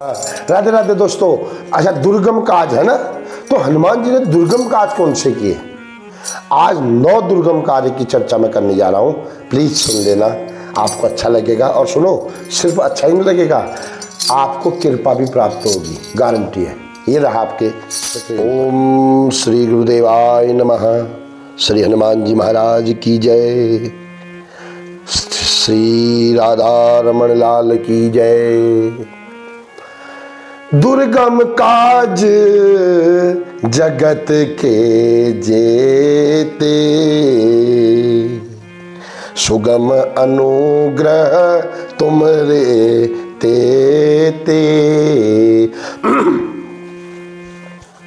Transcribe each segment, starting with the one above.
राधे राधे दोस्तों। अच्छा, दुर्गम काज है ना, तो हनुमान जी ने दुर्गम काज कौन से किए? आज 9 दुर्गम कार्य की चर्चा मैं करने जा रहा हूं। प्लीज सुन लेना, आपको अच्छा लगेगा। और सुनो, सिर्फ अच्छा ही नहीं लगेगा, आपको कृपा भी प्राप्त होगी, गारंटी है। ये रहा आपके। ओम श्री गुरुदेवाय नमः। श्री हनुमान जी महाराज की जय। श्री राधा रमण लाल की जय। दुर्गम काज जगत के जेते, सुगम अनुग्रह तुमरे तेते।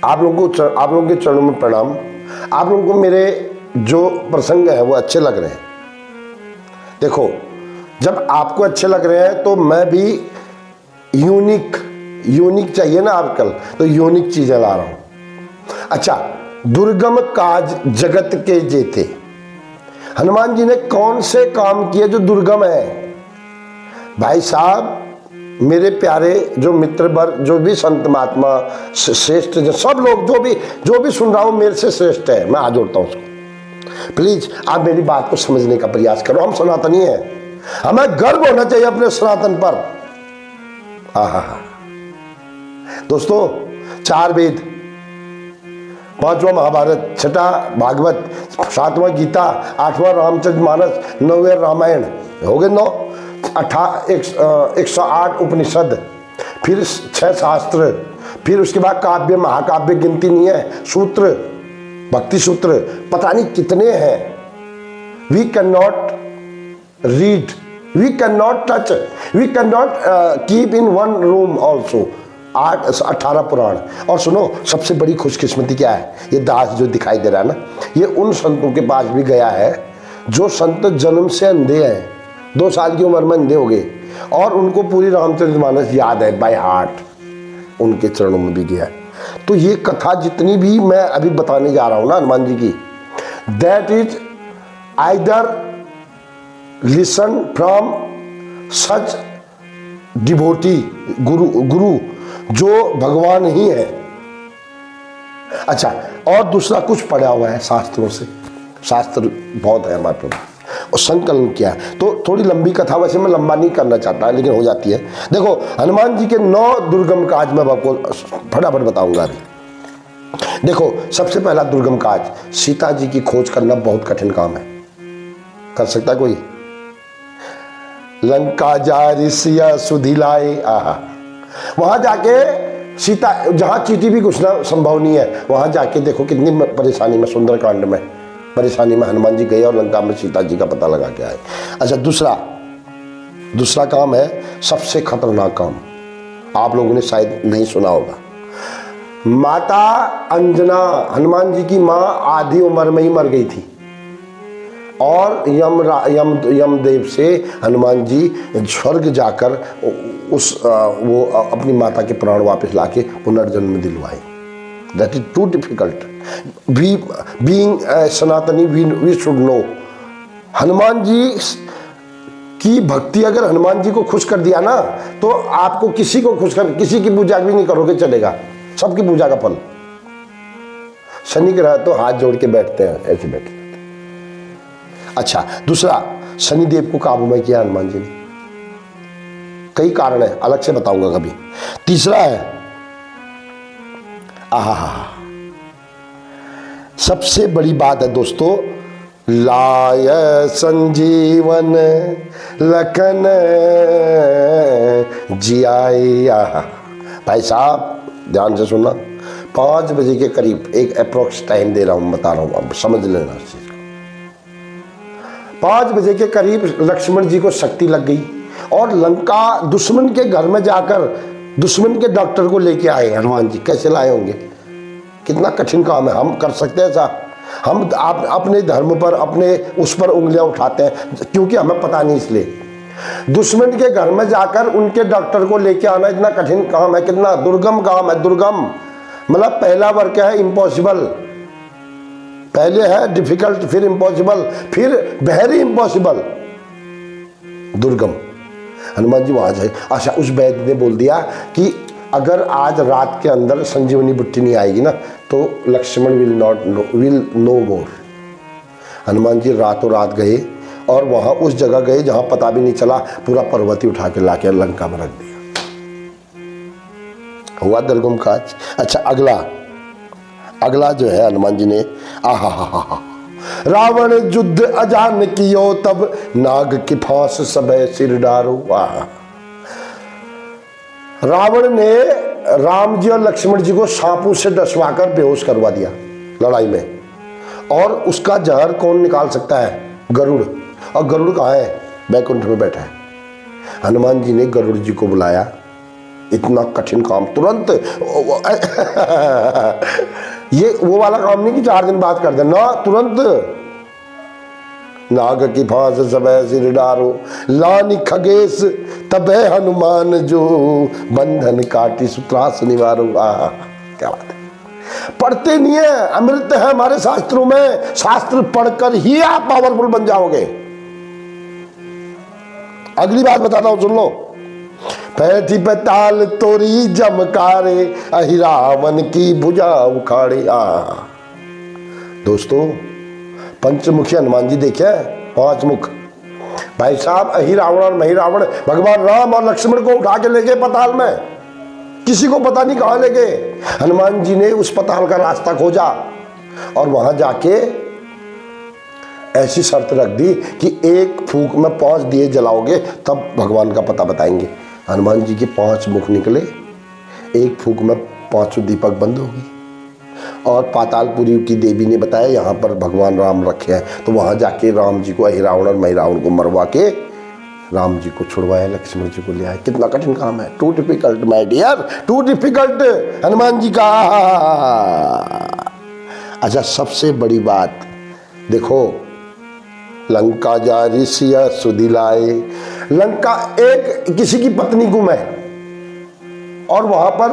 आप लोगों के चरणों में प्रणाम। आप लोगों को मेरे जो प्रसंग हैं वो अच्छे लग रहे हैं? देखो, जब आपको अच्छे लग रहे हैं तो मैं भी यूनिक चाहिए ना आजकल, तो यूनिक चीजें ला रहा हूं। अच्छा, दुर्गम काज जगत के जेते। हनुमान जी ने कौन से काम किए जो दुर्गम है? भाई साहब, मेरे प्यारे जो मित्र वर्ग, जो भी संत महात्मा श्रेष्ठ, सब लोग जो भी सुन रहा हूं मेरे से श्रेष्ठ है, मैं हाथ जोड़ता हूं उसको। प्लीज आप मेरी बात को समझने का प्रयास करो। हम सनातनी हैं, हमें गर्व होना चाहिए अपने सनातन पर। आहा दोस्तों, 4 वेद, 5वां महाभारत, 6ठा भागवत, 7वां गीता, 8वां रामचरितमानस, 9वें रामायण, हो गए 9, 108 उपनिषद, फिर 6 शास्त्र, फिर उसके बाद काव्य महाकाव्य गिनती नहीं है, सूत्र, भक्ति सूत्र, पता नहीं कितने हैं। We can not read, we can not touch, we can not keep in one room also. 18 पुराण। और सुनो, सबसे बड़ी खुशकिस्मती क्या है? ये दास जो दिखाई दे रहा है ना, ये उन संतों के पास भी गया है जो संत जन्म से अंधे हैं, 2 साल की उम्र में अंधे हो गए, और उनको पूरी रामचरितमानस याद है बाय हार्ट। उनके चरणों में भी गया है। तो ये कथा जितनी भी मैं अभी बताने जा रहा हूं ना हनुमान जी की, that is either listen from such devotee, गुरु जो भगवान ही है। अच्छा, और दूसरा कुछ पढ़ा हुआ है शास्त्रों से, शास्त्र बहुत है हमारे पास, और संकलन किया है। तो थोड़ी लंबी कथा, वैसे मैं लंबा नहीं करना चाहता, लेकिन हो जाती है। देखो, हनुमान जी के 9 दुर्गम काज मैं आपको फटाफट बताऊंगा अभी। देखो, सबसे पहला दुर्गम काज, सीता जी की खोज करना बहुत कठिन काम है। कर सकता कोई? लंका जा ऋषिया सुधि लाए। आहा, वहां जाके सीता, जहां चीटी भी घुसना संभव नहीं है, वहां जाके देखो कितनी परेशानी में, सुंदरकांड में परेशानी में हनुमान जी गए और लंका में सीता जी का पता लगा के आए। अच्छा, दूसरा काम है सबसे खतरनाक काम, आप लोगों ने शायद नहीं सुना होगा। माता अंजना, हनुमान जी की मां आधी उम्र में ही मर गई थी, और यमदेव से हनुमान जी स्वर्ग जाकर वो अपनी माता के प्राण वापस लाके पुनर्जन्म दिलवाए। That is too difficult. Being Sanatani we should know. Hanuman ji की भक्ति अगर हनुमान जी को खुश कर दिया ना, तो आपको किसी की पूजा भी नहीं करोगे चलेगा, सबकी पूजा का फल। शनि ग्रह तो हाथ जोड़ के बैठते हैं, ऐसे बैठे। अच्छा, दूसरा, शनिदेव को काबू में किया हनुमान जी ने। कई कारण है, अलग से बताऊंगा कभी। तीसरा है, आहा, सबसे बड़ी बात है दोस्तों, लाय संजीवन लखन जियाए। आहा, भाई साहब ध्यान से सुनना, 5 बजे के करीब, एक अप्रोक्स टाइम दे रहा हूं, बता रहा हूं, अब समझ लेना इस चीज को। 5 बजे के करीब लक्ष्मण जी को शक्ति लग गई, और लंका दुश्मन के घर में जाकर दुश्मन के डॉक्टर को लेके आए हनुमान जी। कैसे लाए होंगे? कितना कठिन काम है। हम कर सकते हैं ऐसा? हम अपने धर्म पर, अपने उस पर उंगलियां उठाते हैं क्योंकि हमें पता नहीं, इसलिए। दुश्मन के घर में जाकर उनके डॉक्टर को लेके आना इतना कठिन काम है, कितना दुर्गम काम है। दुर्गम मतलब पहला वर्ग है इम्पॉसिबल, पहले है डिफिकल्ट, फिर इम्पॉसिबल, फिर वेरी इम्पॉसिबल, दुर्गम। हनुमान जी वहाँ जाए। अच्छा, उस वैद्य ने बोल दिया कि अगर आज रात के अंदर संजीवनी बुट्टी नहीं आएगी ना तो लक्ष्मण विल नो मोर। हनुमान जी रातों रात गए और वहाँ उस जगह गए जहाँ पता भी नहीं चला, पूरा पर्वत ही उठा के लाके लंका में रख दिया। हुआ दुर्गम काज। अच्छा, अगला जो है हनुमान जी ने आहा रावण युद्ध अजान कियो तब नाग की फांस सबे सिर डारो। रावण ने राम जी और लक्ष्मण जी को सांपों से डसवाकर बेहोश करवा दिया लड़ाई में, और उसका जहर कौन निकाल सकता है? गरुड़। और गरुड़ कहाँ है? बैकुंठ में बैठा है। हनुमान जी ने गरुड़ जी को बुलाया, इतना कठिन काम तुरंत ये वो वाला काम नहीं कि 4 दिन बाद कर देना, तुरंत। नाग की फांस सबे सिर डारो लानी खगेश तबे हनुमान जो बंधन काटी सूत्रास निवारो। क्या बात है, पढ़ते नहीं है, अमृत है हमारे शास्त्रों में, शास्त्र पढ़कर ही आप पावरफुल बन जाओगे। अगली बात बताता हूं, सुन लो। पैथी पे ताल तोरी जमकारे अहिरावन की भुजा उखाड़े। दोस्तों, पंचमुखी हनुमान जी देखे, 5 मुख। भाई साहब, अहिरावण और महिरावण भगवान राम और लक्ष्मण को उठा के ले गए पताल में, किसी को पता नहीं कहां ले गए। हनुमान जी ने उस पताल का रास्ता खोजा और वहां जाके ऐसी शर्त रख दी कि 1 फूंक में 5 दिए जलाओगे तब भगवान का पता बताएंगे। हनुमान जी के 5 मुख निकले, 1 फूंक में 5 दीपक बंद होगी। और पातालपुरी की देवी ने बताया यहाँ पर भगवान राम रखे हैं, तो वहाँ जाके राम जी को, अहिरावण और महिरावण को मरवा के राम जी को छुड़वाया, लक्ष्मण जी को ले आए। कितना कठिन काम है, too difficult my dear, too difficult Hanuman ji का। अच्छा, सबसे बड़ी बात देखो, लंका जा ऋषिया सुदिलाए। लंका एक किसी की पत्नी गुम है और वहां पर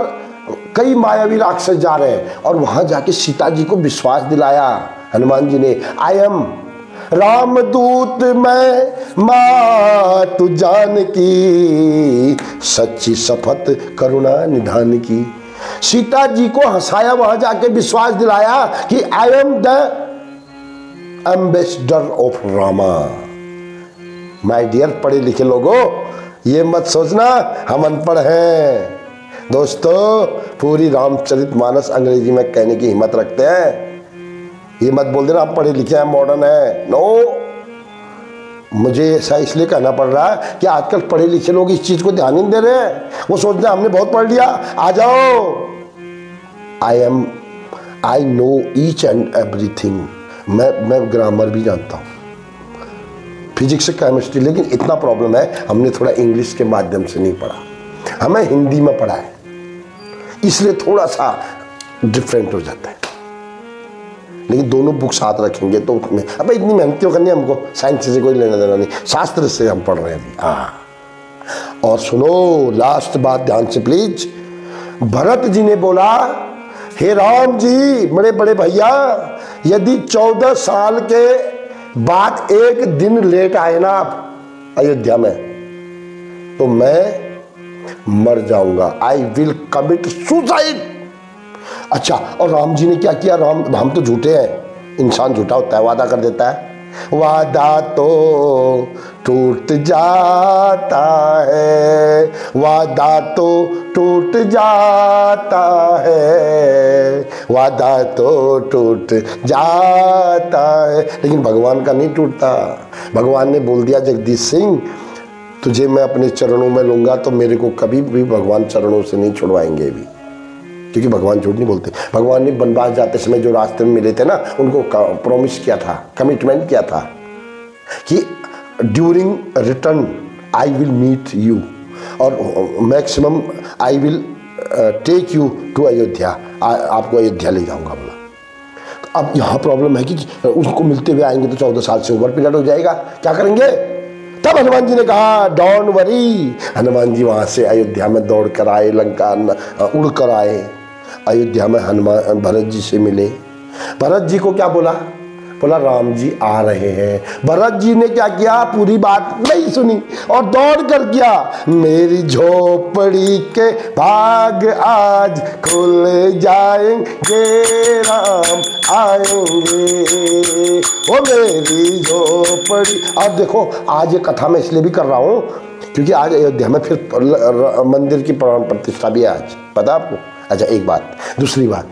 कई मायावी राक्षस जा रहे हैं, और वहां जाके सीता जी को विश्वास दिलाया हनुमान जी ने। आई एम रामदूत मैं मातु जान की, सच्ची शपथ करुणा निधान की। सीता जी को हंसाया, वहां जाके विश्वास दिलाया कि I am the ambassador of Rama. My dear पढ़े लिखे लोगों, ये मत सोचना हम अनपढ़ हैं। दोस्तों, पूरी रामचरितमानस अंग्रेजी में कहने की हिम्मत रखते हैं। ये मत बोल देना आप पढ़े लिखे हैं, मॉडर्न है। नो, मुझे ऐसा इसलिए कहना पड़ रहा है कि आजकल पढ़े लिखे लोग इस चीज को ध्यान नहीं दे रहे हैं। वो सोचते हैं हमने बहुत पढ़ लिया, आ जाओ। I know each and everything. मैं ग्रामर भी जानता हूँ, फिजिक्स केमिस्ट्री, लेकिन इतना प्रॉब्लम है हमने थोड़ा इंग्लिश के माध्यम से नहीं पढ़ा, हमें हिंदी में पढ़ा है, इसलिए थोड़ा सा डिफरेंट हो जाता है। लेकिन दोनों बुक साथ रखेंगे तो उसमें अब इतनी मेहनत क्यों करनी है हमको, साइंस से कोई लेना देना नहीं, शास्त्र से हम पढ़ रहे हैं अभी। और सुनो, लास्ट बात ध्यान से प्लीज। भरत जी ने बोला, हे राम जी, बड़े बड़े भैया, यदि 14 साल के बाद 1 दिन लेट आए ना आप अयोध्या में, तो मैं मर जाऊंगा। I will commit suicide. अच्छा, और राम जी ने क्या किया? हम तो झूठे हैं, इंसान झूठा होता है, वादा कर देता है। वादा तो टूट जाता है, वादा तो टूट जाता है, वादा तो टूट जाता है, लेकिन भगवान का नहीं टूटता। भगवान ने बोल दिया, जगदीश सिंह, तुझे मैं अपने चरणों में लूंगा, तो मेरे को कभी भी भगवान चरणों से नहीं छुड़वाएंगे भी, क्योंकि भगवान झूठ नहीं बोलते। भगवान ने वनवास जाते समय जो रास्ते में मिले थे ना, उनको प्रॉमिस किया था, कमिटमेंट किया था कि during return I will meet you, और maximum I will take you to Ayodhya, आपको अयोध्या ले जाऊंगा बोला। तो अब यहाँ प्रॉब्लम है कि उसको मिलते हुए आएंगे तो 14 साल से ओवर पीरियड हो जाएगा, क्या करेंगे? तब हनुमान जी ने कहा, डोंट वरी। हनुमान जी वहाँ से अयोध्या में दौड़ कर आए, लंका उड़ कर आए, अयोध्या में हनुमान भरत जी से मिले। भरत जी को क्या बोला? बोला राम जी आ रहे हैं। भरत जी ने क्या किया, पूरी बात नहीं सुनी और दौड़ कर किया, मेरी झोपड़ी के भाग आज खुल जाएंगे, राम आएंगे, ओ मेरी झोपड़ी। अब देखो आज ये कथा मैं इसलिए भी कर रहा हूँ क्योंकि आज अयोध्या में फिर मंदिर की प्राण प्रतिष्ठा भी है आज, पता आपको। अच्छा एक बात, दूसरी बात,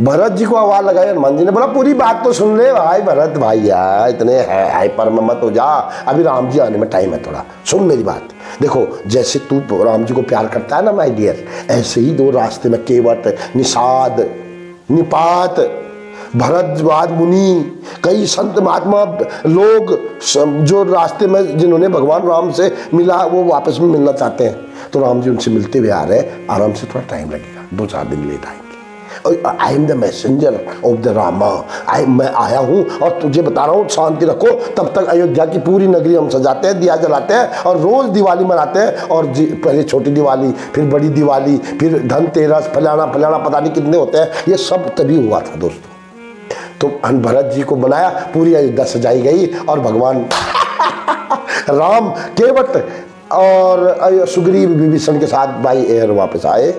भरत जी को आवाज लगाई, हनुमान जी ने बोला पूरी बात तो सुन ले भाई भरत भाई, यार इतने हाइपर में मत हो जा, अभी राम जी आने में टाइम है, थोड़ा सुन मेरी बात। देखो जैसे तू राम जी को प्यार करता है ना माय डियर, ऐसे ही दो रास्ते में केवट, निषाद, निपात, भरद्वाज मुनि, कई संत महात्मा लोग जो रास्ते में जिन्होंने भगवान राम से मिला वो वापस में मिलना चाहते हैं, तो राम जी उनसे मिलते हुए आ रहे हैं, आराम से थोड़ा टाइम लगेगा, 2-4 दिन लेट आएंगे। आई am the messenger of the Rama, मैं आया हूँ और तुझे बता रहा हूँ शांति रखो। तब तक अयोध्या की पूरी नगरी हम सजाते हैं, दिया जलाते हैं और रोज दिवाली मनाते हैं, और पहले छोटी दिवाली, फिर बड़ी दिवाली, फिर धनतेरस, फलाना फलाना पता नहीं कितने होते हैं, ये सब तभी हुआ था दोस्तों। तो भरत जी को बनाया, पूरी अयोध्या सजाई गई और भगवान राम केवट और सुग्रीव विभीषण के साथ बाई एयर वापस आए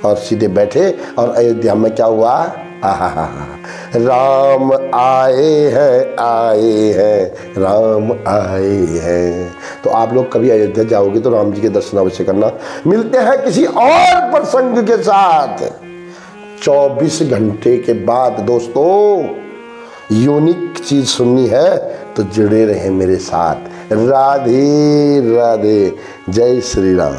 और सीधे बैठे, और अयोध्या में क्या हुआ, राम आए हैं राम आए हैं। तो आप लोग कभी अयोध्या जाओगे तो राम जी के दर्शन अवश्य करना। मिलते हैं किसी और प्रसंग के साथ 24 घंटे के बाद दोस्तों। यूनिक चीज सुननी है तो जुड़े रहे मेरे साथ। राधे राधे, जय श्री राम।